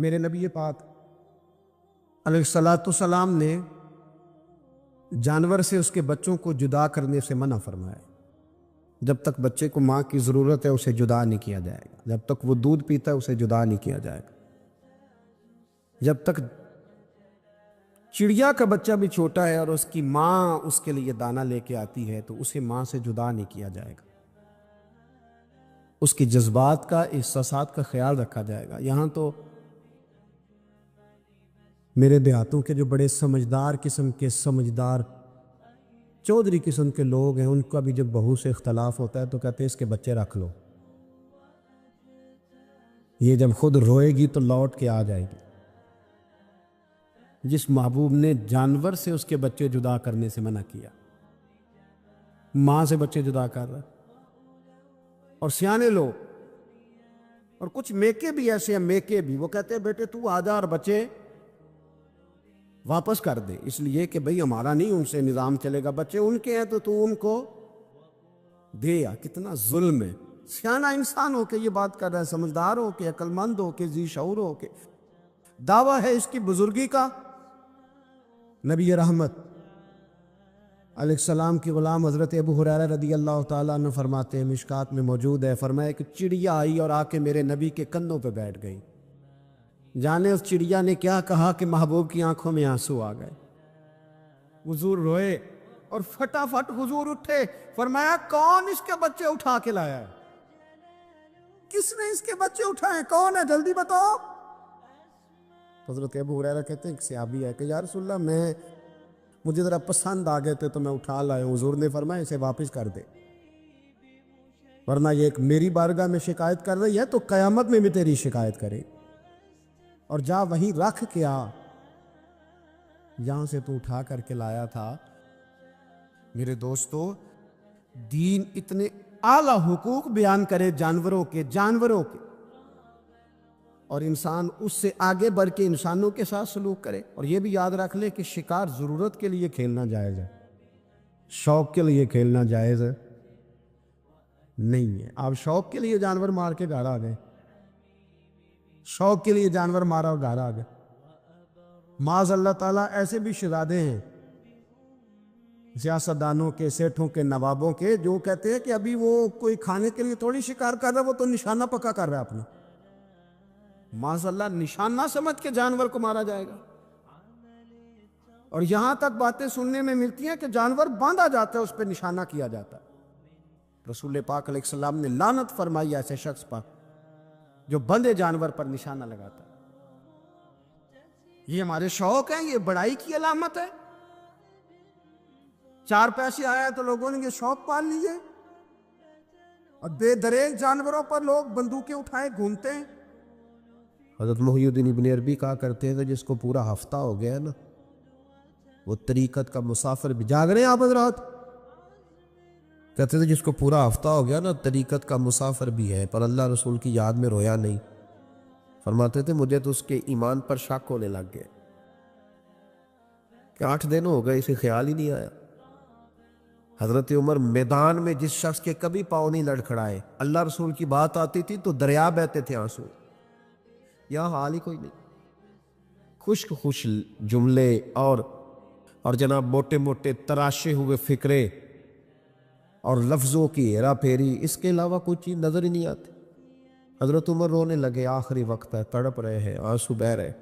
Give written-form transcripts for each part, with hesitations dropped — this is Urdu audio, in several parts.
میرے نبی پاک علیہ الصلاۃ والسلام نے جانور سے اس کے بچوں کو جدا کرنے سے منع فرمایا۔ جب تک بچے کو ماں کی ضرورت ہے اسے جدا نہیں کیا جائے گا، جب تک وہ دودھ پیتا ہے اسے جدا نہیں کیا جائے گا، جب تک چڑیا کا بچہ بھی چھوٹا ہے اور اس کی ماں اس کے لیے دانہ لے کے آتی ہے تو اسے ماں سے جدا نہیں کیا جائے گا، اس کی جذبات کا، احساسات کا خیال رکھا جائے گا۔ یہاں تو میرے دیہاتوں کے جو بڑے سمجھدار قسم کے سمجھدار چودھری قسم کے لوگ ہیں، ان کا بھی جب بہو سے اختلاف ہوتا ہے تو کہتے ہیں اس کے بچے رکھ لو، یہ جب خود روئے گی تو لوٹ کے آ جائے گی۔ جس محبوب نے جانور سے اس کے بچے جدا کرنے سے منع کیا، ماں سے بچے جدا کر رہا ہے۔ اور سیانے لوگ اور کچھ میکے بھی ایسے ہیں، میکے بھی وہ کہتے ہیں بیٹے تو آ جا اور بچے واپس کر دے، اس لیے کہ بھئی ہمارا نہیں ان سے نظام چلے گا، بچے ان کے ہیں تو ان کو دے۔ یا کتنا ظلم ہے۔ سیانہ انسان ہو کے یہ بات کر رہا ہے، سمجھدار ہو کے، عقل مند ہو کے، ذی شعور ہو کے، دعویٰ ہے اس کی بزرگی کا۔ نبی رحمت علیہ السلام کی غلام حضرت ابو ہریرہ رضی اللہ تعالیٰ عنہ فرماتے ہیں، مشکات میں موجود ہے، فرمایا کہ چڑیا آئی اور آ کے میرے نبی کے کندھوں پہ بیٹھ گئی۔ جانے اس چڑیا نے کیا کہا کہ محبوب کی آنکھوں میں آنسو آ گئے۔ حضور روئے اور فٹافٹ حضور اٹھے، فرمایا کون اس کے بچے اٹھا کے لایا ہے؟ کس نے اس کے بچے اٹھائے؟ کون ہے؟ جلدی بتاؤ۔ حضرت ابو ہریرہ کہتے ہیں ایک صحابی ہے کہ یا رسول اللہ مجھے ذرا پسند آ گئے تھے تو میں اٹھا لایا ہوں۔ حضور نے فرمایا اسے واپس کر دے، ورنہ یہ ایک میری بارگاہ میں شکایت کر رہی ہے تو قیامت میں بھی تیری شکایت کرے، اور جا وہیں رکھ کے آ جہاں سے تو اٹھا کر کے لایا تھا۔ میرے دوستو، دین اتنے اعلیٰ حقوق بیان کرے جانوروں کے اور انسان اس سے آگے بڑھ کے انسانوں کے ساتھ سلوک کرے۔ اور یہ بھی یاد رکھ لے کہ شکار ضرورت کے لیے کھیلنا جائز ہے، شوق کے لیے کھیلنا جائز نہیں ہے۔ آپ شوق کے لیے جانور مار کے گھر آ گئے، شوق کے لیے جانور مارا اور گھر آ گئے۔ معاذ اللہ تعالیٰ ایسے بھی شہزادے ہیں سیاستدانوں کے، سیٹھوں کے، نوابوں کے، جو کہتے ہیں کہ ابھی وہ کوئی کھانے کے لیے تھوڑی شکار کر رہا ہے، وہ تو نشانہ پکا کر رہا ہے اپنا۔ معاذ اللہ نشانہ سمجھ کے جانور کو مارا جائے گا۔ اور یہاں تک باتیں سننے میں ملتی ہیں کہ جانور باندھا جاتا ہے، اس پہ نشانہ کیا جاتا ہے۔ رسول پاک علیہ السلام نے لعنت فرمائی ایسے شخص پر جو بندھے جانور پر نشانہ لگاتا ہے۔ یہ ہمارے شوق ہیں، یہ بڑائی کی علامت ہے۔ چار پیسے آیا تو لوگوں نے یہ شوق پال لیے، اور بے دریغ جانوروں پر لوگ بندوقیں اٹھائے گھومتے ہیں۔ حضرت محی الدین ابن عربی کہا کرتے تھے جس کو پورا ہفتہ ہو گیا نا وہ طریقت کا مسافر بھی، جاگ رہے ہیں آپ حضرات؟ کہتے تھے جس کو پورا ہفتہ ہو گیا نا طریقت کا مسافر بھی ہے، پر اللہ رسول کی یاد میں رویا نہیں۔ فرماتے تھے مجھے تو اس کے ایمان پر شک ہونے لگ گئے کہ 8 دن ہو گئے اسے خیال ہی نہیں آیا۔ حضرت عمر میدان میں جس شخص کے کبھی پاؤں نہیں لڑکھڑائے، اللہ رسول کی بات آتی تھی تو دریا بہتے تھے آنسو، یہاں حال ہی کوئی نہیں۔ خشک جملے اور جناب موٹے موٹے تراشے ہوئے فکرے اور لفظوں کی ہیرا پھیری، اس کے علاوہ کوئی چیز نظر ہی نہیں آتی۔ حضرت عمر رونے لگے، آخری وقت ہے، تڑپ رہے ہیں، آنسو بہہ رہے۔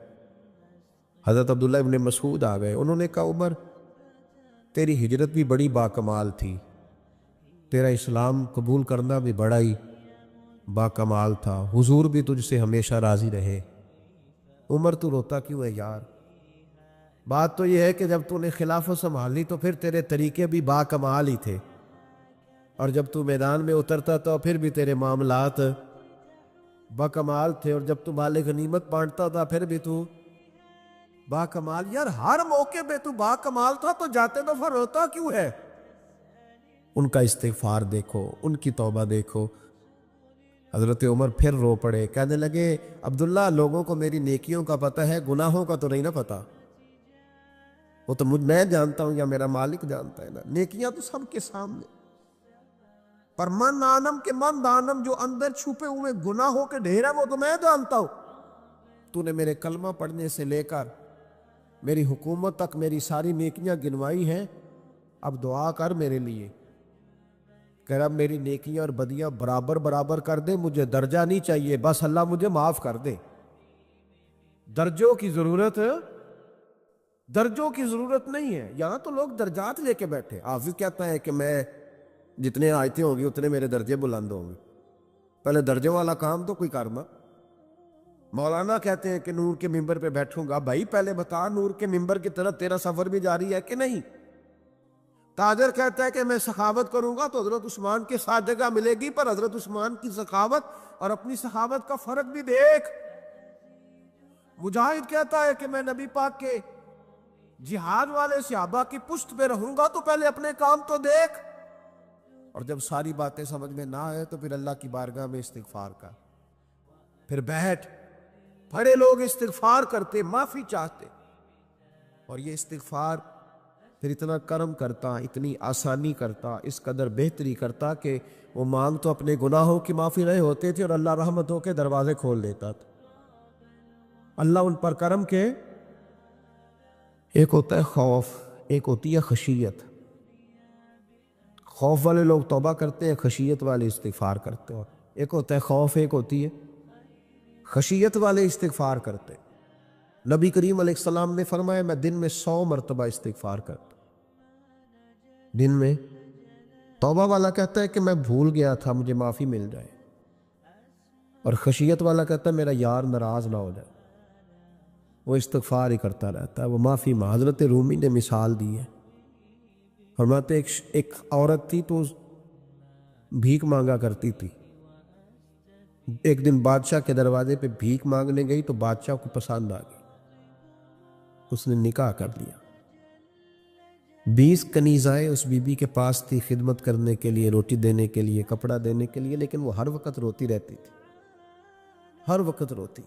حضرت عبداللہ ابن مسعود آ گئے، انہوں نے کہا عمر تیری ہجرت بھی بڑی باکمال تھی، تیرا اسلام قبول کرنا بھی بڑا ہی باکمال تھا، حضور بھی تجھ سے ہمیشہ راضی رہے۔ عمر تو روتا کیوں ہے یار؟ بات تو یہ ہے کہ جب تو نے خلافت سنبھالی تو پھر تیرے طریقے بھی باکمال ہی تھے، اور جب تو میدان میں اترتا تو پھر بھی تیرے معاملات باکمال تھے، اور جب تو مال غنیمت بانٹتا تھا پھر بھی تو باکمال۔ یار ہر موقع پہ تو باکمال تھا تو جاتے دفعہ روتا کیوں ہے؟ ان کا استغفار دیکھو، ان کی توبہ دیکھو۔ حضرت عمر پھر رو پڑے، کہنے لگے عبداللہ لوگوں کو میری نیکیوں کا پتہ ہے، گناہوں کا تو نہیں نا پتہ۔ وہ تو میں جانتا ہوں یا میرا مالک جانتا ہے نا، نیکیاں تو سب کے سامنے، پر من عالم کے من دانم جو اندر چھپے ہوئے گناہوں کے ڈھیر ہیں وہ تو میں جانتا ہوں۔ تو نے میرے کلمہ پڑھنے سے لے کر میری حکومت تک میری ساری نیکیاں گنوائی ہیں، اب دعا کر میرے لیے کہ رب میری نیکیاں اور بدیاں برابر برابر کر دے، مجھے درجہ نہیں چاہیے، بس اللہ مجھے معاف کر دے۔ درجوں کی ضرورت نہیں ہے، یہاں تو لوگ درجات لے کے بیٹھے۔ حافظ کہتا ہے کہ میں جتنے آیتیں ہوں گی اتنے میرے درجے بلند ہوں گے، پہلے درجے والا کام تو کوئی کرنا۔ مولانا کہتے ہیں کہ نور کے ممبر پہ بیٹھوں گا، بھائی پہلے بتا نور کے ممبر کی طرف تیرا سفر بھی جاری ہے کہ نہیں؟ تاجر کہتا ہے کہ میں سخاوت کروں گا تو حضرت عثمان کے ساتھ جگہ ملے گی، پر حضرت عثمان کی سخاوت اور اپنی سخاوت کا فرق بھی دیکھ۔ مجاہد کہتا ہے کہ میں نبی پاک کے جہاد والے صحابہ کی پشت پہ رہوں گا تو پہلے اپنے کام تو دیکھ، اور جب ساری باتیں سمجھ میں نہ آئے تو پھر اللہ کی بارگاہ میں استغفار کر، پھر بیٹھ۔ بڑے لوگ استغفار کرتے، معافی چاہتے، اور یہ استغفار پھر اتنا کرم کرتا، اتنی آسانی کرتا، اس قدر بہتری کرتا کہ وہ مانگ تو اپنے گناہوں کی معافی رہے ہوتے تھے اور اللہ رحمتوں کے دروازے کھول دیتا تھا۔ اللہ ان پر کرم کے، ایک ہوتا ہے خوف، ایک ہوتی ہے خشیت۔ خوف والے لوگ توبہ کرتے ہیں، خشیت والے استغفار کرتے ہیں۔ ایک ہوتا ہے خوف، ایک ہوتی ہے خشیت والے استغفار کرتے۔ نبی کریم علیہ السلام نے فرمایا میں دن میں 100 مرتبہ استغفار کرتا، دن میں۔ توبہ والا کہتا ہے کہ میں بھول گیا تھا، مجھے معافی مل جائے، اور خشیت والا کہتا ہے میرا یار ناراض نہ ہو جائے، وہ استغفار ہی کرتا رہتا ہے، وہ معافی۔ حضرت رومی نے مثال دی ہے، فرماتے ایک عورت تھی تو بھیک مانگا کرتی تھی۔ ایک دن بادشاہ کے دروازے پہ بھیک مانگنے گئی تو بادشاہ کو پسند آ گئی، اس نے نکاح کر لیا۔ 20 کنیزائیں اس بی بی کے پاس تھی خدمت کرنے کے لیے، روٹی دینے کے لیے، کپڑا دینے کے لیے، لیکن وہ ہر وقت روتی رہتی تھی، ہر وقت روتی۔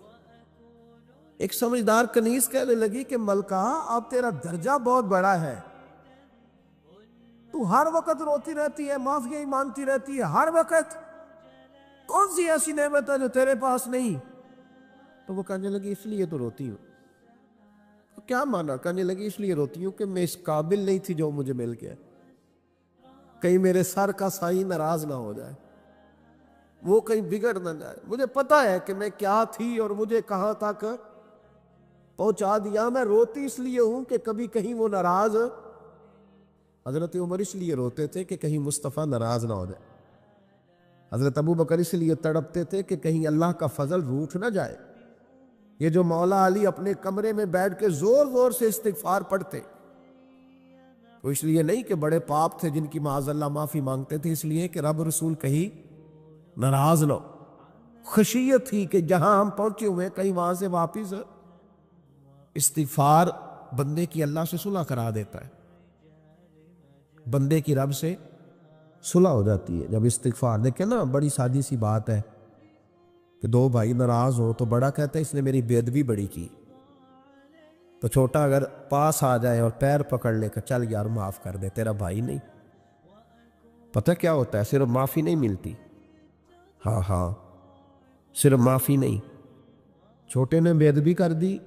ایک سمجھدار کنیز کہنے لگی کہ ملکہ اب تیرا درجہ بہت بڑا ہے، تو ہر وقت روتی رہتی ہے، معافیاں ہی مانگتی رہتی ہے ہر وقت، کون سی ایسی نعمت ہے جو تیرے پاس نہیں؟ تو وہ کہنے لگی اس لیے تو روتی ہوں۔ تو کیا مانا؟ کہنے لگی اس لیے روتی ہوں کہ میں اس قابل نہیں تھی جو مجھے مل گیا، کہیں میرے سر کا سائیں ناراض نہ ہو جائے، وہ کہیں بگڑ نہ جائے۔ مجھے پتا ہے کہ میں کیا تھی اور مجھے کہاں تک پہنچا دیا، میں روتی اس لیے ہوں کہ کبھی کہیں وہ ناراض۔ حضرت عمر اس لیے روتے تھے کہ کہیں مصطفیٰ ناراض نہ ہو جائے، حضرت ابو بکر اس لیے تڑپتے تھے کہ کہیں اللہ کا فضل روٹھ نہ جائے۔ یہ جو مولا علی اپنے کمرے میں بیٹھ کے زور زور سے استغفار پڑھتے، تو اس لیے نہیں کہ بڑے پاپ تھے جن کی معاذ اللہ معافی مانگتے تھے، اس لیے کہ رب رسول کہیں ناراض نہ ہو۔ خشیت تھی کہ جہاں ہم پہنچے ہوئے کہیں وہاں سے واپس۔ استغفار بندے کی اللہ سے صلح کرا دیتا ہے، بندے کی رب سے صلح ہو جاتی ہے جب استغفار۔ دیکھیں نا، بڑی سادی سی بات ہے کہ دو بھائی ناراض ہو تو بڑا کہتا ہے اس نے میری بے ادبی بڑی کی، تو چھوٹا اگر پاس آ جائے اور پیر پکڑ لے کہ چل یار معاف کر دے، تیرا بھائی نہیں۔ پتہ کیا ہوتا ہے؟ صرف معافی نہیں ملتی، ہاں صرف معافی نہیں، چھوٹے نے بے ادبی کر دی،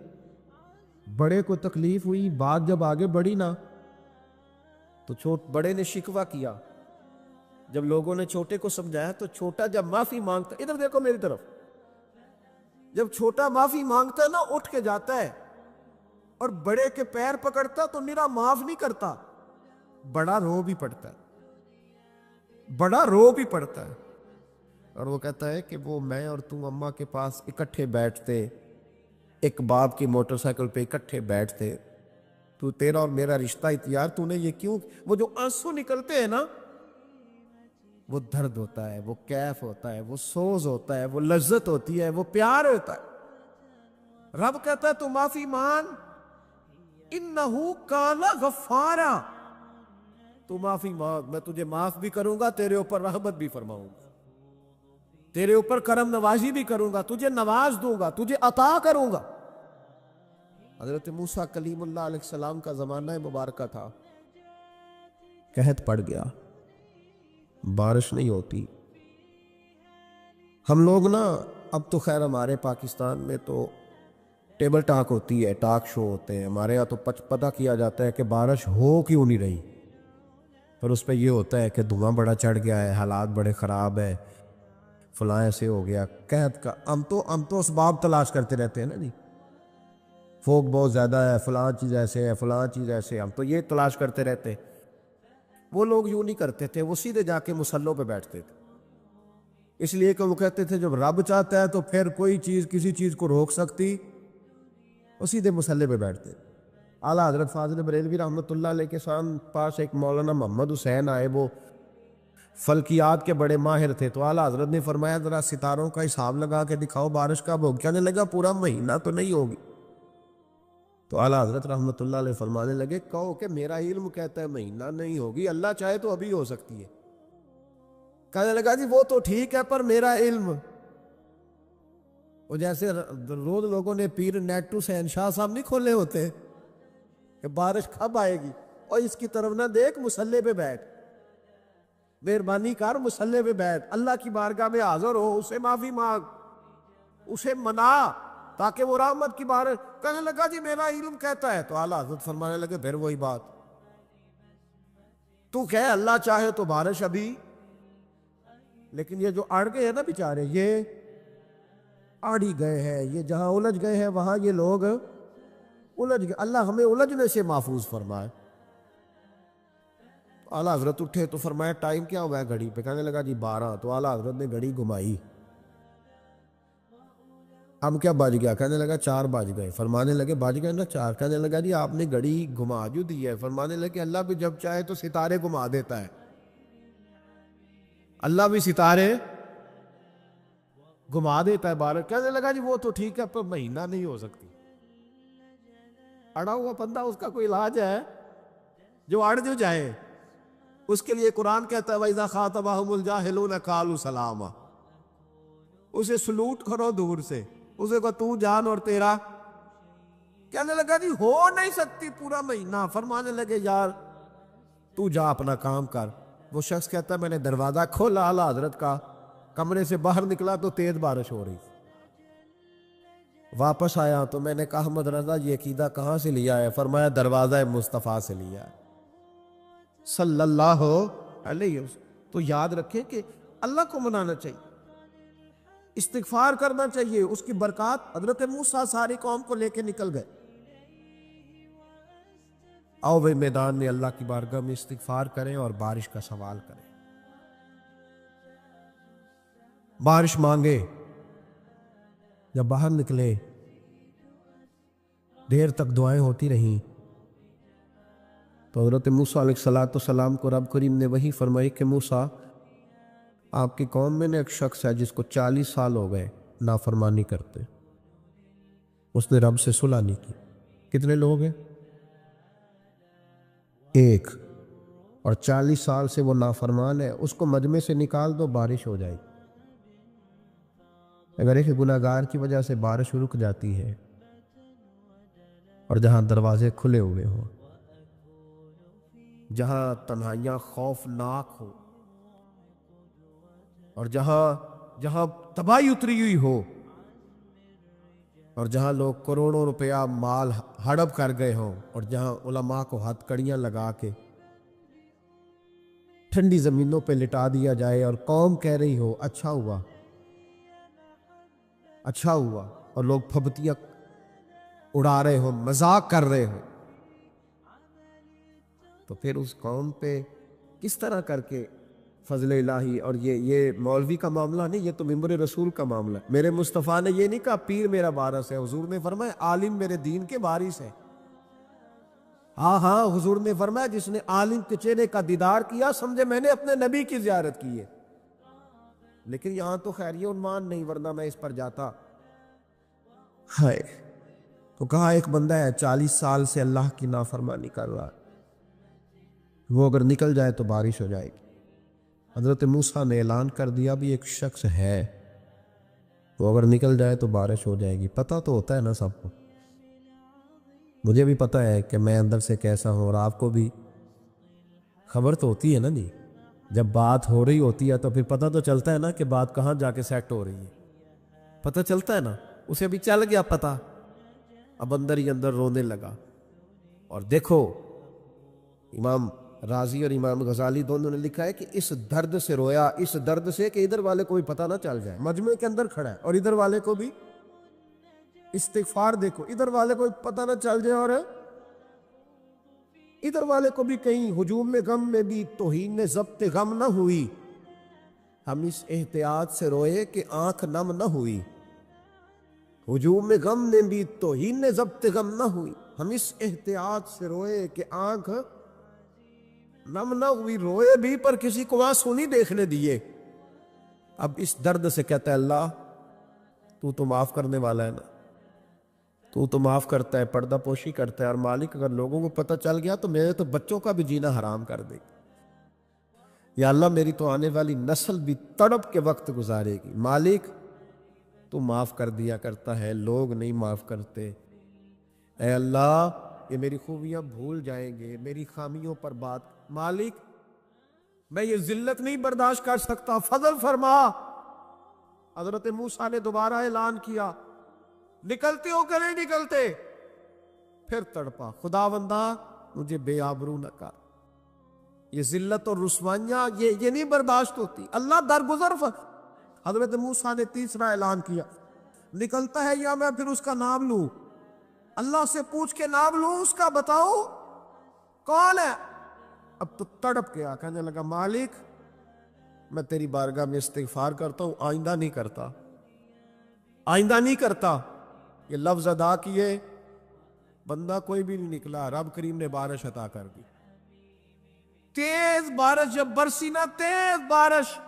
بڑے کو تکلیف ہوئی، بات جب آگے بڑھی نا تو بڑے نے شکوہ کیا۔ جب لوگوں نے چھوٹے کو سمجھایا تو چھوٹا جب معافی مانگتا، ادھر دیکھو میری طرف، جب چھوٹا معافی مانگتا ہے نا اٹھ کے جاتا ہے اور بڑے کے پیر پکڑتا تو میرا معاف نہیں کرتا، بڑا رو بھی پڑتا ہے، بڑا رو بھی پڑتا ہے، اور وہ کہتا ہے کہ وہ میں اور تم اماں کے پاس اکٹھے بیٹھتے، ایک باپ کی موٹر سائیکل پہ اکٹھے بیٹھتے، تو تیرا اور میرا رشتہ اتیار تو نے یہ کیوں؟ وہ جو آنسو نکلتے ہیں نا، وہ درد ہوتا ہے، وہ کیف ہوتا ہے، وہ سوز ہوتا ہے، وہ لذت ہوتی ہے، وہ پیار ہوتا ہے۔ رب کہتا ہے تو معافی مان، انہو کان غفارا، تو معافی مانگ، میں تجھے معاف بھی کروں گا، تیرے اوپر رحمت بھی فرماؤں گا، تیرے اوپر کرم نوازی بھی کروں گا، تجھے نواز دوں گا، تجھے عطا کروں گا۔ حضرت موسیٰ کلیم اللہ علیہ السلام کا زمانہ مبارکہ تھا، قحط پڑ گیا، بارش نہیں ہوتی۔ ہم لوگ نا اب تو خیر ہمارے پاکستان میں تو ٹیبل ٹاک ہوتی ہے، ٹاک شو ہوتے ہیں ہمارے یہاں، تو پتہ کیا جاتا ہے کہ بارش ہو کیوں نہیں رہی، پھر اس پہ یہ ہوتا ہے کہ دھواں بڑا چڑھ گیا ہے، حالات بڑے خراب ہے، فلاں ایسے ہو گیا، قحط کا ہم تو اسباب تلاش کرتے رہتے ہیں نا جی، فوگ بہت زیادہ ہے، فلاں چیز ایسے ہے، فلاں چیز ایسے ہے، ہم تو یہ تلاش کرتے رہتے ہیں۔ وہ لوگ یوں نہیں کرتے تھے، وہ سیدھے جا کے مصلوں پہ بیٹھتے تھے، اس لیے کہ وہ کہتے تھے جب رب چاہتا ہے تو پھر کوئی چیز کسی چیز کو روک سکتی، وہ سیدھے مصلے پہ بیٹھتے تھے۔ اعلیٰ حضرت فاضل بریلوی رحمۃ اللہ علیہ کے پاس ایک مولانا محمد حسین آئے، وہ فلکیات کے بڑے ماہر تھے، تو اعلیٰ حضرت نے فرمایا ذرا ستاروں کا حساب لگا کے دکھاؤ بارش کب ہوگی؟ کہنے لگا پورا مہینہ تو نہیں ہوگی۔ تو اعلیٰ حضرت رحمۃ اللہ علیہ فرمانے لگے کہو کہ میرا علم کہتا ہے مہینہ نہیں ہوگی، اللہ چاہے تو ابھی ہو سکتی ہے۔ کہنے لگا جی وہ تو ٹھیک ہے پر میرا علم، وہ جیسے روز لوگوں نے پیر نیٹو شہنشاہ صاحب نہیں کھولے ہوتے کہ بارش کب آئے گی، اور اس کی طرف نہ دیکھ، مصلے پہ بیٹھ، مہربانی کر مصلے پہ بیٹھ، اللہ کی بارگاہ میں حاضر ہو، اسے معافی مانگ، اسے منا تاکہ وہ رحمت کی بارش۔ کہنے لگا جی میرا علم کہتا ہے، تو اعلیٰ حضرت فرمانے لگے پھر وہی بات، تو کہ اللہ چاہے تو بارش ابھی، لیکن یہ جو اڑ گئے ہیں نا بیچارے، یہ اڑ ہی گئے ہیں، یہ جہاں الجھ گئے ہیں وہاں یہ لوگ الجھ گئے، اللہ ہمیں الجھنے سے محفوظ فرمائے۔ اعلیٰ حضرت اٹھے تو فرمایا ٹائم کیا ہوا ہے گھڑی پہ؟ کہنے لگا جی 12۔ تو اعلیٰ حضرت نے گھڑی گھمائی، ہم کیا بج گیا؟ کہنے لگا 4 بج گئے۔ فرمانے لگے بج گئے نا 4؟ کہنے لگا جی آپ نے گھڑی گھما جو دی ہے۔ فرمانے لگے اللہ بھی جب چاہے تو ستارے گھما دیتا ہے، اللہ بھی ستارے گھما دیتا ہے بارش۔ کہنے لگا جی وہ تو ٹھیک ہے پر مہینہ نہیں ہو سکتی، اڑا ہوا بندہ اس کا کوئی علاج ہے؟ جو اڑ جو جائے اس کے لیے قرآن کہتا ہے وَإِذَا خَاطَبَهُمُ الْجَاهِلُونَ قَالُوا سَلَامًا، اسے سلوٹ کرو دور سے، اسے کو تو جان اور تیرا۔ کہنے لگا جی ہو نہیں سکتی پورا مہینہ۔ فرمانے لگے یار تو جا اپنا کام کر۔ وہ شخص کہتا ہے میں نے دروازہ کھولا اعلیٰ حضرت کا، کمرے سے باہر نکلا تو تیز بارش ہو رہی، واپس آیا تو میں نے کہا احمد رضا یہ عقیدہ کہاں سے لیا ہے؟ فرمایا دروازہ مصطفیٰ سے لیا ہے صلی اللہ علیہ وسلم۔ تو یاد رکھیں کہ اللہ کو منانا چاہیے، استغفار کرنا چاہیے، اس کی برکات۔ حضرت موسیٰ ساری قوم کو لے کے نکل گئے، آؤ بھائی میدان میں اللہ کی بارگاہ میں استغفار کریں اور بارش کا سوال کریں، بارش مانگے۔ جب باہر نکلے دیر تک دعائیں ہوتی رہیں، تو حضرت موسیٰ علیہ السلام کو رب کریم نے وحی فرمائی کہ موسیٰ آپ کی قوم میں نے ایک شخص ہے جس کو 40 سال ہو گئے نافرمانی کرتے، اس نے رب سے صلح نہیں کی۔ کتنے لوگ ہیں؟ ایک، اور 40 سال سے وہ نافرمان ہے، اس کو مجمع سے نکال دو بارش ہو جائے گی۔ اگر ایک گناہگار کی وجہ سے بارش رک جاتی ہے، اور جہاں دروازے کھلے ہوئے ہوں، جہاں تنہائیاں خوفناک ہو، اور جہاں تباہی اتری ہوئی ہو، اور جہاں لوگ کروڑوں روپیہ مال ہڑپ کر گئے ہوں، اور جہاں علماء کو ہتھ کڑیاں لگا کے ٹھنڈی زمینوں پہ لٹا دیا جائے، اور قوم کہہ رہی ہو اچھا ہوا اچھا ہوا، اور لوگ پھبتیاں اڑا رہے ہوں، مذاق کر رہے ہوں، تو پھر اس قوم پہ کس طرح کر کے فضل الہی۔ اور یہ مولوی کا معاملہ نہیں، یہ تو ممبر رسول کا معاملہ ہے۔ میرے مصطفیٰ نے یہ نہیں کہا پیر میرا وارث ہے، حضور نے فرمایا عالم میرے دین کے وارث ہے۔ ہاں حضور نے فرمایا جس نے عالم کے چہرے کا دیدار کیا سمجھے میں نے اپنے نبی کی زیارت کی ہے۔ لیکن یہاں تو خیر یہ عنوان نہیں، ورنہ میں اس پر جاتا۔ ہائے، تو کہا ایک بندہ ہے 40 سال سے اللہ کی نافرمانی کر رہا ہے، وہ اگر نکل جائے تو بارش ہو جائے گی۔ حضرت موسیٰ نے اعلان کر دیا بھی ایک شخص ہے، وہ اگر نکل جائے تو بارش ہو جائے گی۔ پتہ تو ہوتا ہے نا سب کو، مجھے بھی پتہ ہے کہ میں اندر سے کیسا ہوں، اور آپ کو بھی خبر تو ہوتی ہے نا جی۔ جب بات ہو رہی ہوتی ہے تو پھر پتہ تو چلتا ہے نا کہ بات کہاں جا کے سیٹ ہو رہی ہے، پتہ چلتا ہے نا، اسے بھی چل گیا پتہ اب اندر ہی اندر رونے لگا. اور دیکھو امام رازی اور امام غزالی دونوں نے لکھا ہے کہ اس درد سے رویا، اس درد سے کہ ادھر والے کو بھی پتہ نہ چل جائے، مجمع کے اندر کھڑا ہے اور ادھر والے کو بھی استغفار، دیکھو ادھر والے کو پتہ نہ چل جائے اور ادھر والے کو بھی کہیں ہجوم میں غم میں بھی توہین ضبط غم نہ ہوئی. ہم اس احتیاط سے روئے کہ آنکھ نم نہ ہوئی، ہجوم میں غم میں بھی توہین ضبط غم نہ ہوئی. ہم اس احتیاط سے روئے کہ آنکھ نم نہ ہوئی، روئے بھی پر کسی کو آنسو نہیں دیکھنے دیے. اب اس درد سے کہتا ہے اللہ تو تو معاف کرنے والا ہے نا، تو تو معاف کرتا ہے، پردہ پوشی کرتا ہے، اور مالک اگر لوگوں کو پتہ چل گیا تو میرے تو بچوں کا بھی جینا حرام کر دے. یا اللہ میری تو آنے والی نسل بھی تڑپ کے وقت گزارے گی. مالک تو معاف کر دیا کرتا ہے، لوگ نہیں معاف کرتے. اے اللہ یہ میری خوبیاں بھول جائیں گے، میری خامیوں پر بات. مالک میں یہ ذلت نہیں برداشت کر سکتا، فضل فرما. حضرت موسیٰ نے دوبارہ اعلان کیا، نکلتے ہو کہ نہیں نکلتے؟ پھر تڑپا، خداوندا مجھے بے آبرو نہ کر. یہ ذلت اور رسوائیاں یہ نہیں برداشت ہوتی. اللہ درگزر حضرت موسیٰ نے تیسرا اعلان کیا، نکلتا ہے یا میں پھر اس کا نام لوں؟ اللہ سے پوچھ کے نام لوں اس کا، بتاؤ کون ہے؟ اب تو تڑپ گیا، کہنے لگا مالک میں تیری بارگاہ میں استغفار کرتا ہوں، آئندہ نہیں کرتا، آئندہ نہیں کرتا. یہ لفظ ادا کیے، بندہ کوئی بھی نہیں نکلا. رب کریم نے بارش عطا کر دی، تیز بارش. جب برسی نا تیز بارش،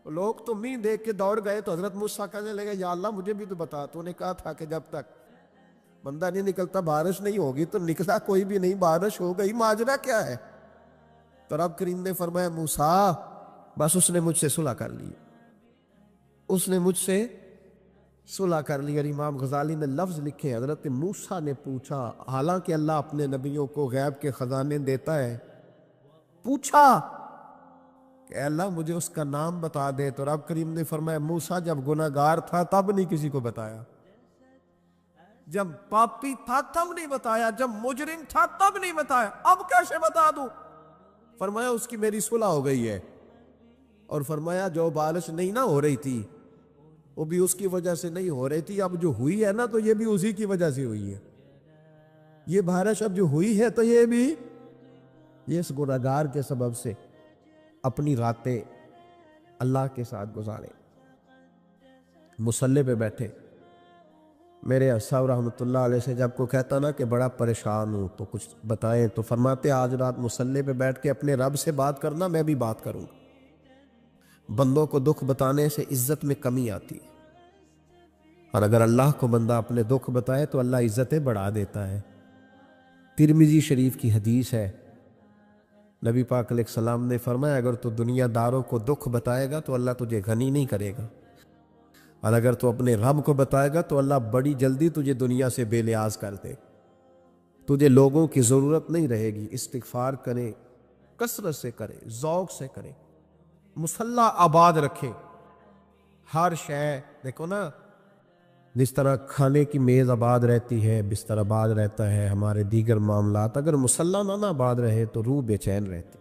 لوگ تو مین دیکھ کے دوڑ گئے. تو حضرت موسیٰ کہنے لگے یا اللہ مجھے بھی تو بتا، تو نے کہا تھا کہ جب تک بندہ نہیں نکلتا بارش نہیں ہوگی. تو نکلا کوئی بھی نہیں، بارش ہو گئی، ماجرا کیا ہے؟ تو رب کریم نے فرمایا موسیٰ بس اس نے مجھ سے صلح کر لی، اس نے مجھ سے صلح کر لی. اور امام غزالی نے لفظ لکھے، حضرت موسیٰ نے پوچھا، حالانکہ اللہ اپنے نبیوں کو غیب کے خزانے دیتا ہے، پوچھا کہ اے اللہ مجھے اس کا نام بتا دے. تو رب کریم نے فرمایا موسیٰ جب گناہ گار تھا تب نہیں کسی کو بتایا، جب پاپی تھا تب نہیں بتایا، جب مجرم تھا تب نہیں بتایا، اب کیسے بتا دوں؟ فرمایا اس کی میری صلح ہو گئی ہے. اور فرمایا جو بارش نہیں نہ ہو رہی تھی وہ بھی اس کی وجہ سے نہیں ہو رہی تھی، اب جو ہوئی ہے نا تو یہ بھی اسی کی وجہ سے ہوئی ہے. یہ بارش اب جو ہوئی ہے تو یہ بھی یہ اس گناہگار کے سبب سے. اپنی راتیں اللہ کے ساتھ گزارے، مصلی پہ بیٹھے. میرے صاحب رحمۃ اللہ علیہ سے جب کو کہتا نا کہ بڑا پریشان ہوں تو کچھ بتائیں، تو فرماتے آج رات مصلی پہ بیٹھ کے اپنے رب سے بات کرنا، میں بھی بات کروں گا. بندوں کو دکھ بتانے سے عزت میں کمی آتی ہے، اور اگر اللہ کو بندہ اپنے دکھ بتائے تو اللہ عزتیں بڑھا دیتا ہے. ترمذی شریف کی حدیث ہے، نبی پاک علیہ السلام نے فرمایا اگر تو دنیا داروں کو دکھ بتائے گا تو اللہ تجھے غنی نہیں کرے گا، اور اگر تو اپنے رب کو بتائے گا تو اللہ بڑی جلدی تجھے دنیا سے بے نیاز کر دے. تجھے لوگوں کی ضرورت نہیں رہے گی. استغفار کرے، کثرت سے کرے، ذوق سے کرے، مصلی آباد رکھے. ہر شے دیکھو نا، جس طرح کھانے کی میز آباد رہتی ہے، بستر آباد رہتا ہے، ہمارے دیگر معاملات، اگر مصلی نہ آباد رہے تو روح بے چین رہتی،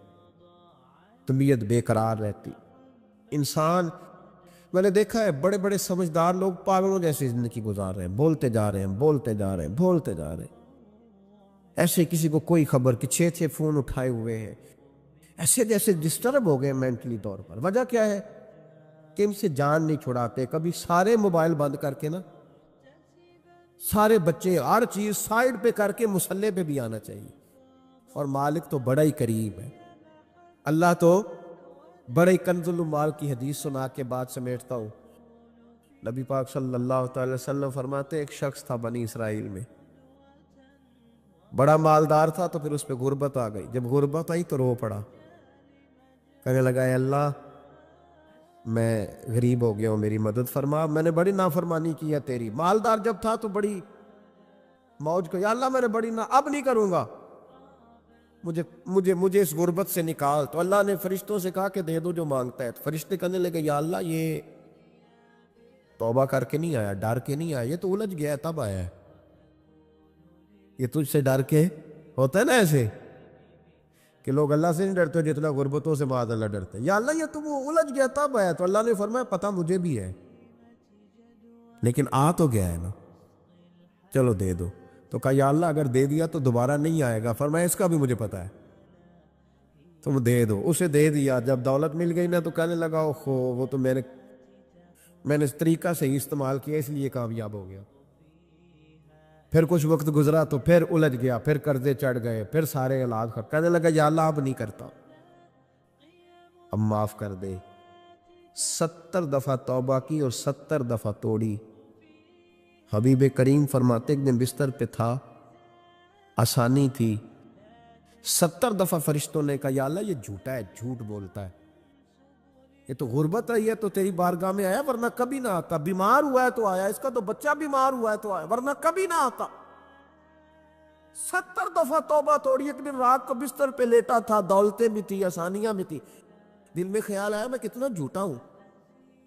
طبیعت بے قرار رہتی. انسان میں نے دیکھا ہے بڑے بڑے سمجھدار لوگ پاگلوں جیسی زندگی گزار رہے ہیں، بولتے جا رہے ہیں، بولتے جا رہے ہیں، بولتے جا رہے ہیں. ایسے کسی کو کوئی خبر کہ 6 فون اٹھائے ہوئے ہیں، ایسے جیسے ڈسٹرب ہو گئے مینٹلی طور پر. وجہ کیا ہے کہ ان سے جان نہیں چھڑاتے. کبھی سارے موبائل بند کر کے نا، سارے بچے ہر چیز سائیڈ پہ کر کے مصلی پہ بھی آنا چاہیے. اور مالک تو بڑا ہی قریب ہے، اللہ تو بڑے کنز المال کی حدیث سنا کے بعد سمیٹتا ہوں. نبی پاک صلی اللہ تعالی وسلم فرماتے ایک شخص تھا بنی اسرائیل میں، بڑا مالدار تھا، تو پھر اس پہ غربت آ گئی. جب غربت آئی تو رو پڑا، کہنے لگا اے اللہ میں غریب ہو گیا ہوں، میری مدد فرما، میں نے بڑی نافرمانی کی ہے تیری. مالدار جب تھا تو بڑی موج کو، یا اللہ میں نے بڑی اب نہیں کروں گا، مجھے اس غربت سے نکال. تو اللہ نے فرشتوں سے کہا کہ دے دو جو مانگتا ہے. تو فرشتے کہنے لگے یا اللہ یہ توبہ کر کے نہیں آیا، ڈر کے نہیں آیا، یہ تو الجھ گیا تب آیا ہے. یہ تجھ سے ڈر کے ہوتا ہے نا ایسے کہ لوگ اللہ سے نہیں ڈرتے جتنا غربتوں سے معاذ اللہ ڈرتے ہیں. یا اللہ یہ تو وہ الجھ گیا تب آیا, تو اللہ نے فرمایا پتہ مجھے بھی ہے, لیکن آ تو گیا ہے نا, چلو دے دو. تو کہا یا اللہ اگر دے دیا تو دوبارہ نہیں آئے گا. فرمایا اس کا بھی مجھے پتہ ہے, تم دے دو. اسے دے دیا. جب دولت مل گئی نا تو کہنے لگا اوہو وہ تو میں نے اس طریقہ سے ہی استعمال کیا اس لیے کامیاب ہو گیا. پھر کچھ وقت گزرا تو پھر الجھ گیا, پھر قرضے چڑھ گئے, پھر سارے علاج کر. کہنے لگا یا اللہ اب نہیں کرتا, اب معاف کر دے. 70 دفعہ توبہ کی اور 70 دفعہ توڑی. حبیب کریم فرماتے ایک دن بستر پہ تھا, آسانی تھی, 70 دفعہ فرشتوں نے کہا یا اللہ یہ جھوٹا ہے, جھوٹ بولتا ہے, یہ تو غربت رہی ہے تو تیری بارگاہ میں آیا ورنہ کبھی نہ آتا. بیمار ہوا ہے تو آیا, اس کا تو بچہ بیمار ہوا ہے تو آیا ورنہ کبھی نہ آتا. 70 دفعہ توبہ توڑی. ایک دن رات کو بستر پہ لیٹا تھا, دولتیں بھی تھی, آسانیاں بھی تھی. دل میں خیال آیا میں کتنا جھوٹا ہوں,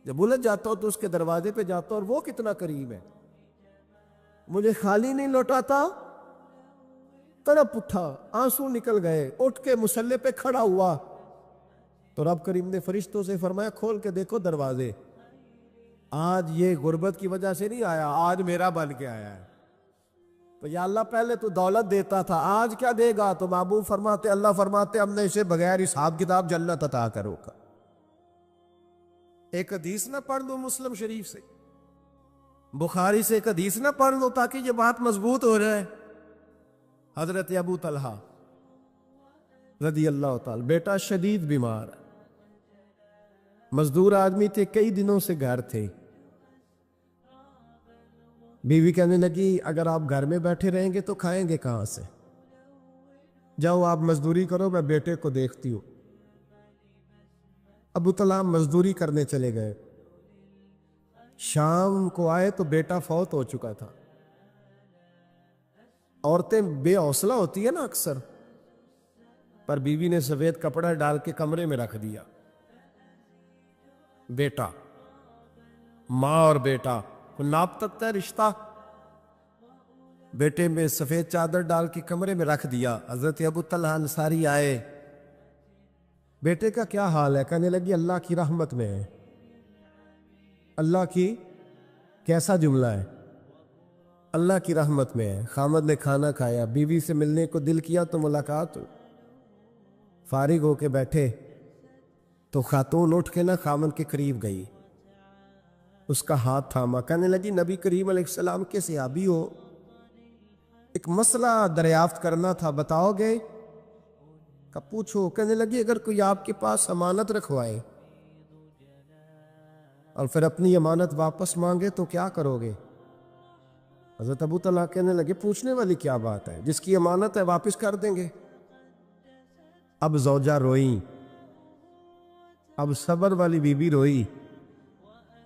جب الجھ جاتا ہوں تو اس کے دروازے پہ جاتا ہوں اور وہ کتنا قریب ہے, مجھے خالی نہیں لوٹاتا. تڑپ اٹھا, آنسو نکل گئے, اٹھ کے مصلی پہ کھڑا ہوا تو رب کریم نے فرشتوں سے فرمایا کھول کے دیکھو دروازے, آج یہ غربت کی وجہ سے نہیں آیا, آج میرا بن کے آیا ہے. تو یا اللہ پہلے تو دولت دیتا تھا, آج کیا دے گا؟ تو محبوب فرماتے اللہ فرماتے ہم نے اسے بغیر حساب کتاب جنت عطا کرو گا. ایک حدیث نہ پڑھ لو مسلم شریف سے, بخاری سے ایک حدیث نہ پڑھ لو تاکہ یہ بات مضبوط ہو جائے. حضرت ابو طلحہ رضی اللہ تعالی, بیٹا شدید بیمار, مزدور آدمی تھے, کئی دنوں سے گھر تھے. بیوی کہنے لگی اگر آپ گھر میں بیٹھے رہیں گے تو کھائیں گے کہاں سے, جاؤ آپ مزدوری کرو, میں بیٹے کو دیکھتی ہوں. ابو طلحہ مزدوری کرنے چلے گئے. شام کو آئے تو بیٹا فوت ہو چکا تھا. عورتیں بے حوصلہ ہوتی ہے نا اکثر, پر بیوی نے سفید کپڑا ڈال کے کمرے میں رکھ دیا. بیٹا, ماں اور بیٹا کو ناپ تکتا ہے رشتہ, بیٹے میں سفید چادر ڈال کے کمرے میں رکھ دیا. حضرت ابو طلحہ انصاری آئے, بیٹے کا کیا حال ہے؟ کہنے لگی اللہ کی رحمت میں ہے. اللہ کی کیسا جملہ ہے, اللہ کی رحمت میں ہے. خامد نے کھانا کھایا, بیوی سے ملنے کو دل کیا تو ملاقات ہو. فارغ ہو کے بیٹھے تو خاتون اٹھ کے نا خامد کے قریب گئی, اس کا ہاتھ تھاما. کہنے لگی نبی کریم علیہ السلام کے صحابی ہو, ایک مسئلہ دریافت کرنا تھا, بتاؤ گے؟ کہ پوچھو. کہنے لگی اگر کوئی آپ کے پاس امانت رکھوائے اور پھر اپنی امانت واپس مانگے تو کیا کرو گے؟ حضرت ابو طلحہ کہنے لگے پوچھنے والی کیا بات ہے, جس کی امانت ہے واپس کر دیں گے. اب زوجہ روئی, اب صبر والی بی بی روئی,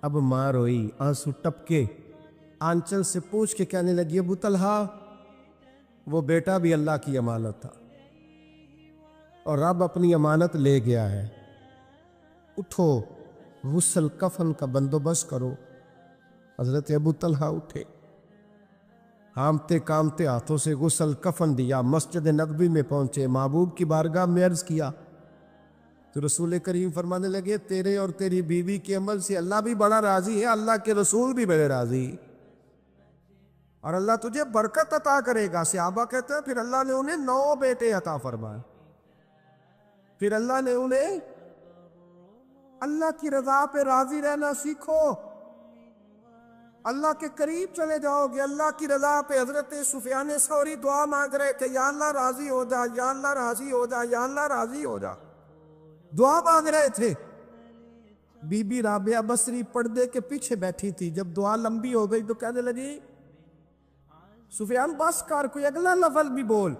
اب ماں روئی, آنسو ٹپکے, آنچل سے پوچھ کے کہنے لگی ابو طلحہ وہ بیٹا بھی اللہ کی امانت تھا اور رب اپنی امانت لے گیا ہے, اٹھو غسل کفن کا بندوبست کرو. حضرت ابو طلحہ اٹھے, کامتے کامتے ہاتھوں سے غسل کفن دیا, مسجد نبوی میں پہنچے, محبوب کی بارگاہ میں عرض کیا تو رسول کریم فرمانے لگے تیرے اور تیری بیوی کے عمل سے اللہ بھی بڑا راضی ہے, اللہ کے رسول بھی بڑے راضی, اور اللہ تجھے برکت عطا کرے گا. صحابہ کہتے ہیں پھر اللہ نے انہیں 9 بیٹے عطا فرمائے. پھر اللہ نے انہیں اللہ کی رضا پہ راضی رہنا سیکھو, اللہ کے قریب چلے جاؤ گے, اللہ کی رضا پہ. حضرت سفیان ثوری دعا مانگ رہے تھے یا اللہ راضی ہو جا, یا اللہ راضی ہو جا, یا اللہ راضی ہو جا, دعا مانگ رہے تھے. بی بی رابعہ بصری پردے کے پیچھے بیٹھی تھی, جب دعا لمبی ہو گئی تو کہنے لگی سفیان بس کر, کوئی اگلا لفظ بھی بول,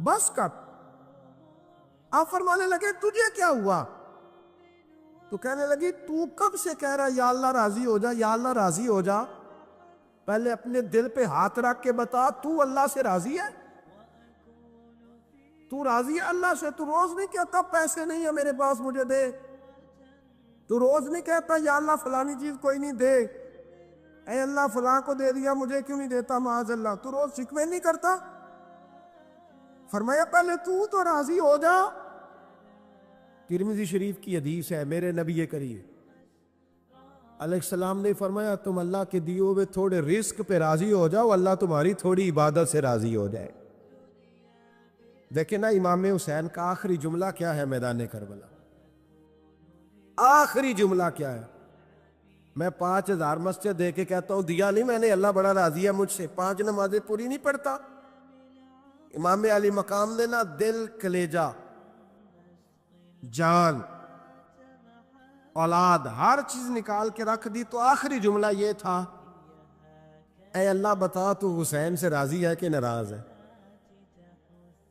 بس کر. آپ فرمانے لگے تجھے کیا ہوا؟ تو کہنے لگی تو کب سے کہہ رہا یا اللہ راضی ہو جا, یا اللہ راضی ہو جا, پہلے اپنے دل پہ ہاتھ رکھ کے بتا تو اللہ سے راضی ہے؟ تو راضی ہے اللہ سے؟ تو روز نہیں کہتا پیسے نہیں ہے میرے پاس مجھے دے, تو روز نہیں کہتا یا اللہ فلانی چیز کوئی نہیں دے, اے اللہ فلاں کو دے دیا مجھے کیوں نہیں دیتا، معاذ اللہ، تو روز شکوے نہیں کرتا؟ فرمایا پہلے تو راضی ہو جا۔ ترمذی شریف کی حدیث ہے، میرے نبی کریم علیہ السلام نے فرمایا تم اللہ کے دیے ہوئے تھوڑے رزق پہ راضی ہو جاؤ، اللہ تمہاری تھوڑی عبادت سے راضی ہو جائے۔ دیکھیں نا امام حسین کا آخری جملہ کیا ہے میدان کربلا، آخری جملہ کیا ہے؟ میں 5000 مسجد دے کے کہتا ہوں دیا نہیں میں نے، اللہ بڑا راضی ہے مجھ سے، 5 نمازیں پوری نہیں پڑھتا۔ امام علی مقام نے نا دل، کلیجہ، جان، اولاد، ہر چیز نکال کے رکھ دی، تو آخری جملہ یہ تھا اے اللہ بتا تو حسین سے راضی ہے کہ ناراض ہے؟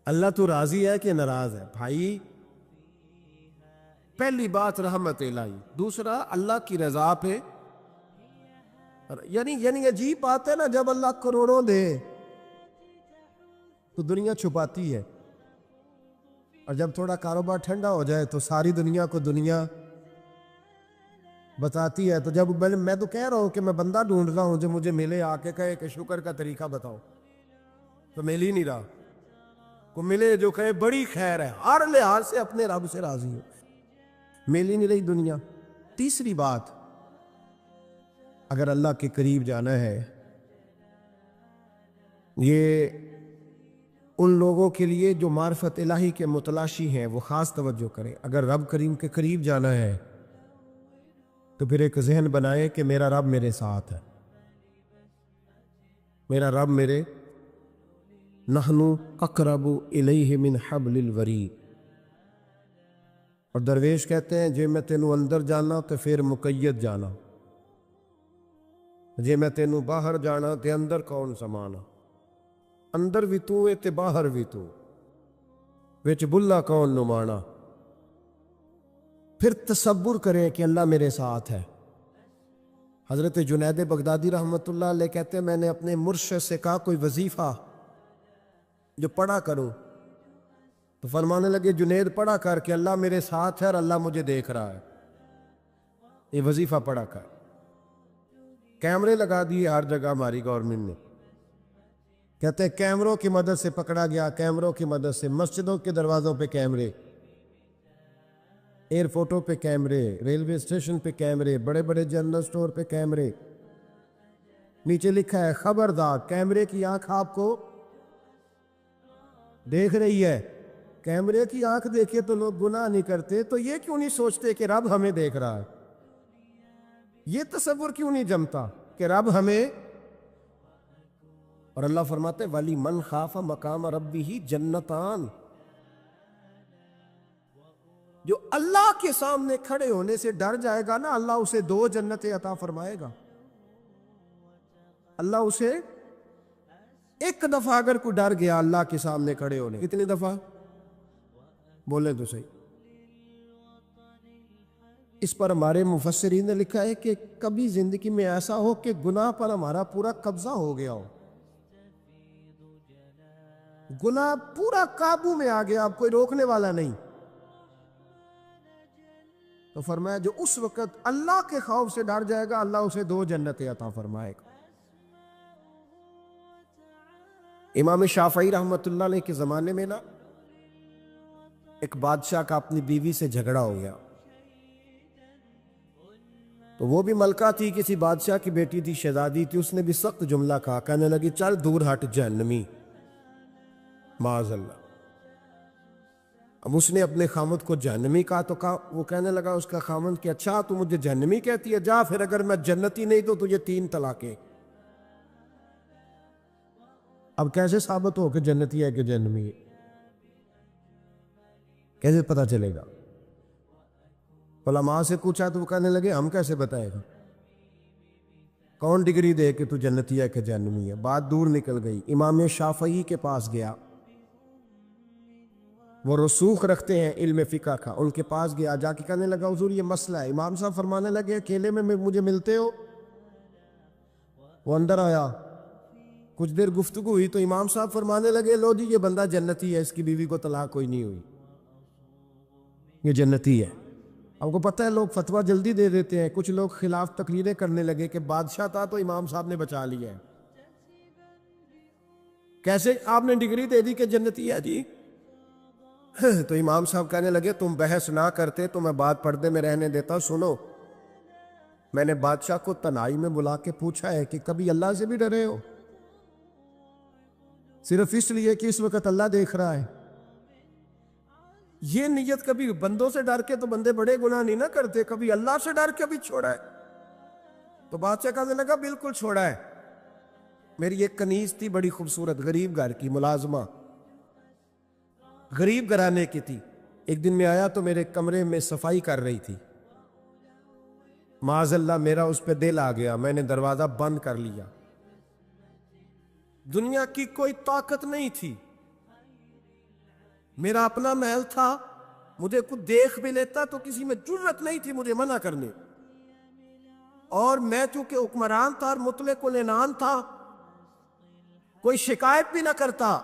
اللہ تو راضی ہے کہ ناراض ہے؟ بھائی پہلی بات رحمت الہی، دوسرا اللہ کی رضا پہ، یعنی عجیب بات ہے نا، جب اللہ کروڑوں دے تو دنیا چھپاتی ہے، اور جب تھوڑا کاروبار ٹھنڈا ہو جائے تو ساری دنیا کو دنیا بتاتی ہے۔ تو جب میں تو کہہ رہا ہوں کہ میں بندہ ڈھونڈ رہا ہوں جو مجھے ملے، آ کے کہے کہ شکر کا طریقہ بتاؤ، تو مل ہی نہیں رہا۔ کو ملے جو کہے بڑی خیر ہے، ہر لحاظ سے اپنے رب سے راضی ہو، مل ہی نہیں رہی دنیا۔ تیسری بات، اگر اللہ کے قریب جانا ہے، یہ ان لوگوں کے لیے جو معرفت الہی کے متلاشی ہیں وہ خاص توجہ کریں۔ اگر رب کریم کے قریب جانا ہے تو پھر ایک ذہن بنائے کہ میرا رب میرے ساتھ ہے، میرا رب میرے، نحنو اقرب الیہ من حبل الورید، اور درویش کہتے ہیں جے میں تینوں اندر جانا تو پھر مقید جانا، جے میں تینوں باہر جانا تے اندر کون سمانا، اندر بھی تو تے باہر بھی تو، وچ بلا کون نمانا۔ پھر تصور کریں کہ اللہ میرے ساتھ ہے۔ حضرت جنید بغدادی رحمۃ اللہ علیہ کہتے ہیں میں نے اپنے مرشد سے کہا کوئی وظیفہ جو پڑھا کروں، تو فرمانے لگے جنید پڑھا کر کہ اللہ میرے ساتھ ہے اور اللہ مجھے دیکھ رہا ہے، یہ وظیفہ پڑھا کر۔ کیمرے لگا دیے ہر جگہ ہماری گورنمنٹ نے، کہتے ہیں کیمروں کی مدد سے پکڑا گیا، کیمروں کی مدد سے، مسجدوں کے دروازوں پہ کیمرے، ایئرپورٹوں پہ کیمرے، ریلوے اسٹیشن پہ کیمرے، بڑے بڑے جنرل سٹور پہ کیمرے، نیچے لکھا ہے خبردار کیمرے کی آنکھ آپ کو دیکھ رہی ہے۔ کیمرے کی آنکھ دیکھے تو لوگ گناہ نہیں کرتے، تو یہ کیوں نہیں سوچتے کہ رب ہمیں دیکھ رہا ہے؟ یہ تصور کیوں نہیں جمتا کہ رب ہمیں، اور اللہ فرماتے ولی من خاف مقام ربہ جنتان، جو اللہ کے سامنے کھڑے ہونے سے ڈر جائے گا نا، اللہ اسے 2 جنتیں عطا فرمائے گا۔ اللہ اسے ایک دفعہ اگر کوئی ڈر گیا اللہ کے سامنے کھڑے ہونے، کتنی دفعہ بولے تو صحیح؟ اس پر ہمارے مفسرین نے لکھا ہے کہ کبھی زندگی میں ایسا ہو کہ گناہ پر ہمارا پورا قبضہ ہو گیا ہو، گناہ پورا قابو میں آ گیا، اب کوئی روکنے والا نہیں، تو فرمایا جو اس وقت اللہ کے خوف سے ڈر جائے گا اللہ اسے 2 جنتیں عطا فرمائے گا۔ امام شافعی رحمۃ اللہ علیہ کے زمانے میں نا ایک بادشاہ کا اپنی بیوی سے جھگڑا ہو گیا، تو وہ بھی ملکہ تھی، کسی بادشاہ کی بیٹی تھی، شہزادی تھی، اس نے بھی سخت جملہ کہا، کہنے لگی چل دور ہٹ جہنمی، معاذ اللہ۔ اب اس نے اپنے خامد کو جہنمی کہا تو وہ کہنے لگا اس کا خامد کہ اچھا تو مجھے جہنمی کہتی ہے، جا پھر اگر میں جنتی نہیں تو تجھے 3 طلاقیں۔ اب کیسے ثابت ہو کہ جنتی ہے کہ جہنمی ہے؟ کیسے پتا چلے گا؟ علماء سے پوچھا تو وہ کہنے لگے ہم کیسے بتائے گا، کون ڈگری دے کہ تو جنتی ہے کہ جہنمی ہے؟ بات دور نکل گئی، امام شافعی کے پاس گیا، وہ رسوخ رکھتے ہیں علم فقہ کا، ان کے پاس گیا، جا کے کہنے لگا حضور یہ مسئلہ ہے۔ امام صاحب فرمانے لگے اکیلے میں مجھے ملتے ہو؟ وہ اندر آیا، کچھ دیر گفتگو ہوئی تو امام صاحب فرمانے لگے لو جی یہ بندہ جنتی ہے، اس کی بیوی کو طلاق کوئی نہیں ہوئی، یہ جنتی ہے۔ ہم کو پتہ ہے لوگ فتویٰ جلدی دے دیتے ہیں، کچھ لوگ خلاف تقریریں کرنے لگے کہ بادشاہ تھا تو امام صاحب نے بچا لیا ہے۔ کیسے آپ نے ڈگری دے دی کہ جنتی ہے جی؟ تو امام صاحب کہنے لگے تم بحث نہ کرتے تو میں بات پردے میں رہنے دیتا۔ سنو، میں نے بادشاہ کو تنہائی میں بلا کے پوچھا ہے کہ کبھی اللہ سے بھی ڈرے ہو؟ صرف اس لیے کہ اس وقت اللہ دیکھ رہا ہے۔ یہ نیت کبھی بندوں سے ڈر کے تو بندے بڑے گناہ نہیں نہ کرتے، کبھی اللہ سے ڈر کے بھی چھوڑا ہے؟ تو بادشاہ کہنے لگا بالکل چھوڑا ہے۔ میری ایک کنیز تھی بڑی خوبصورت، غریب گھر کی ملازمہ، غریب گھرانے کی تھی۔ ایک دن میں آیا تو میرے کمرے میں صفائی کر رہی تھی، معاذ اللہ میرا اس پہ دل آ گیا، میں نے دروازہ بند کر لیا۔ دنیا کی کوئی طاقت نہیں تھی، میرا اپنا محل تھا، مجھے کچھ دیکھ بھی لیتا تو کسی میں جرت نہیں تھی مجھے منع کرنے، اور میں چونکہ حکمران تھا اور مطلق العنان تھا، کوئی شکایت بھی نہ کرتا۔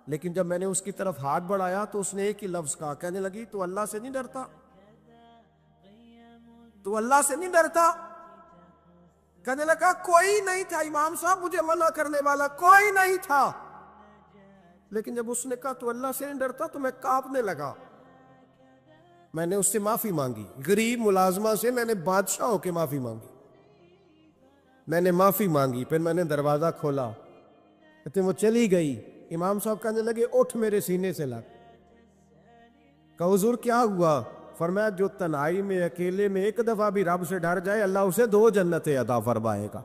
لیکن جب میں نے اس کی طرف ہاتھ بڑھایا تو اس نے ایک ہی لفظ کہا، کہنے لگی تو اللہ سے نہیں ڈرتا؟ تو اللہ سے نہیں ڈرتا؟ کہنے لگا کوئی نہیں تھا امام صاحب مجھے منع کرنے والا، کوئی نہیں تھا۔ لیکن جب اس نے کہا تو اللہ سے نہیں ڈرتا تو میں کانپنے لگا۔ میں نے اس سے معافی مانگی، غریب ملازمہ سے میں نے بادشاہ ہو کے معافی مانگی۔ میں نے معافی مانگی، پھر میں نے دروازہ کھولا، کہتے وہ چلی گئی۔ امام صاحب کہنے لگے اٹھ میرے سینے سے لگ۔ کہا حضور کیا ہوا؟ فرمایا جو تنہائی میں اکیلے میں ایک دفعہ بھی رب سے ڈر جائے اللہ اسے 2 جنتیں عطا فرمائے گا۔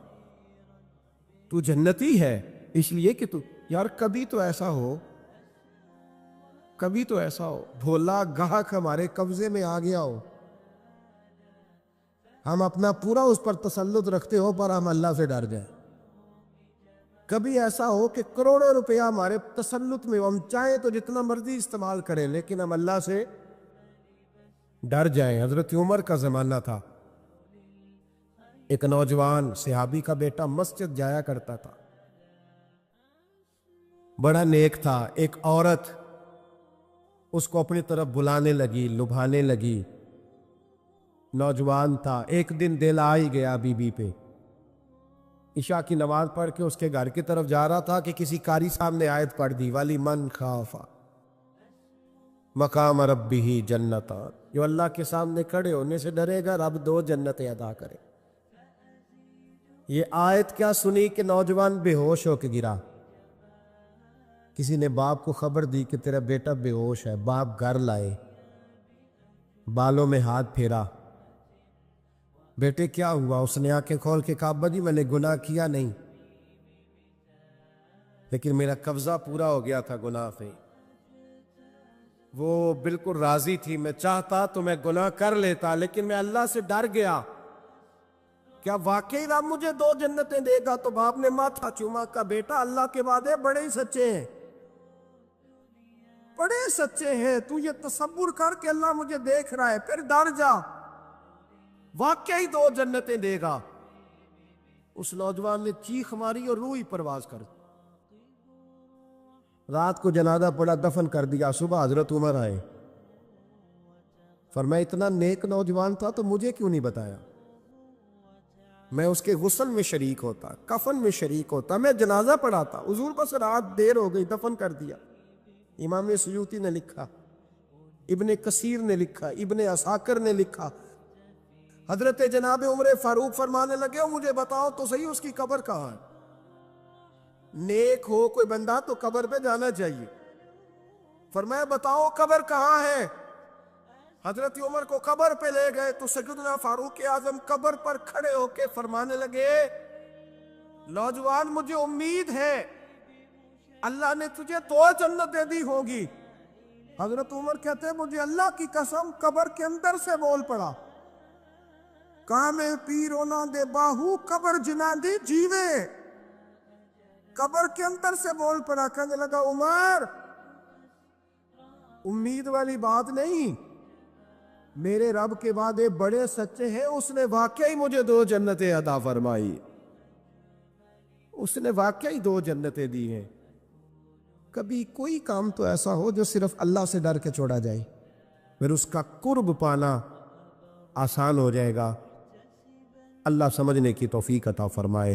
تو جنتی ہے اس لیے کہ تو یار کبھی تو ایسا ہو بھولا گاہک ہمارے قبضے میں آ گیا ہو، ہم اپنا پورا اس پر تسلط رکھتے ہو پر ہم اللہ سے ڈر جائیں۔ کبھی ایسا ہو کہ کروڑوں روپیہ ہمارے تسلط میں، ہم چاہیں تو جتنا مرضی استعمال کریں لیکن ہم اللہ سے ڈر جائیں۔ حضرت عمر کا زمانہ تھا، ایک نوجوان صحابی کا بیٹا مسجد جایا کرتا تھا، بڑا نیک تھا۔ ایک عورت اس کو اپنی طرف بلانے لگی، لبھانے لگی، نوجوان تھا۔ ایک دن دل آ ہی گیا بی بی پہ، عشاء کی نماز پڑھ کے اس کے گھر کی طرف جا رہا تھا کہ کسی قاری صاحب نے آیت پڑھ دی، ولی من خاف مقام ربہ جنتان، جو اللہ کے سامنے کھڑے ہونے سے ڈرے گا رب 2 جنتیں عطا کرے۔ یہ آیت کیا سنی کہ نوجوان بے ہوش ہو کے گرا۔ کسی نے باپ کو خبر دی کہ تیرا بیٹا بے ہوش ہے، باپ گھر لائے، بالوں میں ہاتھ پھیرا، بیٹے کیا ہوا؟ اس نے آنکھیں کھول کے کہا ابا جی میں نے گناہ کیا نہیں، لیکن میرا قبضہ پورا ہو گیا تھا گناہ پہ۔ وہ بالکل راضی تھی، میں چاہتا تو میں گناہ کر لیتا لیکن میں اللہ سے ڈر گیا۔ کیا واقعی رب مجھے 2 جنتیں دے گا؟ تو باپ نے ماتھا چوما، کا بیٹا اللہ کے وعدے بڑے ہی سچے ہیں، بڑے سچے ہیں، تو یہ تصور کر کے اللہ مجھے دیکھ رہا ہے، پھر ڈر جا، واقعی 2 جنتیں دے گا۔ اس نوجوان نے چیخ ماری اور روح ہی پرواز کر دی۔ رات کو جنازہ پڑا، دفن کر دیا، صبح حضرت عمر آئے، فرمایا اتنا نیک نوجوان تھا تو مجھے کیوں نہیں بتایا؟ میں اس کے غسل میں شریک ہوتا، کفن میں شریک ہوتا، میں جنازہ پڑھاتا، حضور بس رات دیر ہو گئی دفن کر دیا۔ امام سیوطی نے لکھا، ابن کثیر نے لکھا، ابن عساکر نے لکھا، حضرت جناب عمر فاروق فرمانے لگے ہو مجھے بتاؤ تو صحیح اس کی قبر کہاں ہے؟ نیک ہو کوئی بندہ تو قبر پہ جانا چاہیے۔ فرمایا بتاؤ قبر کہاں ہے؟ حضرت عمر کو قبر پہ لے گئے تو سیدنا فاروق اعظم قبر پر کھڑے ہو کے فرمانے لگے نوجوان مجھے امید ہے اللہ نے تجھے 2 جنتیں دی ہوں گی۔ حضرت عمر کہتے ہیں مجھے اللہ کی قسم قبر کے اندر سے بول پڑا، کامے پیرونا دے باہو قبر جنا دی جیوے۔ قبر کے اندر سے بول پڑا، کہنے لگا عمر امید والی بات نہیں، میرے رب کے وعدے بڑے سچے ہیں، اس نے واقعی مجھے 2 جنتیں عطا فرمائی، اس نے واقعی 2 جنتیں دی ہیں۔ کبھی کوئی کام تو ایسا ہو جو صرف اللہ سے ڈر کے چھوڑا جائے، پھر اس کا قرب پانا آسان ہو جائے گا۔ اللہ سمجھنے کی توفیق عطا فرمائے۔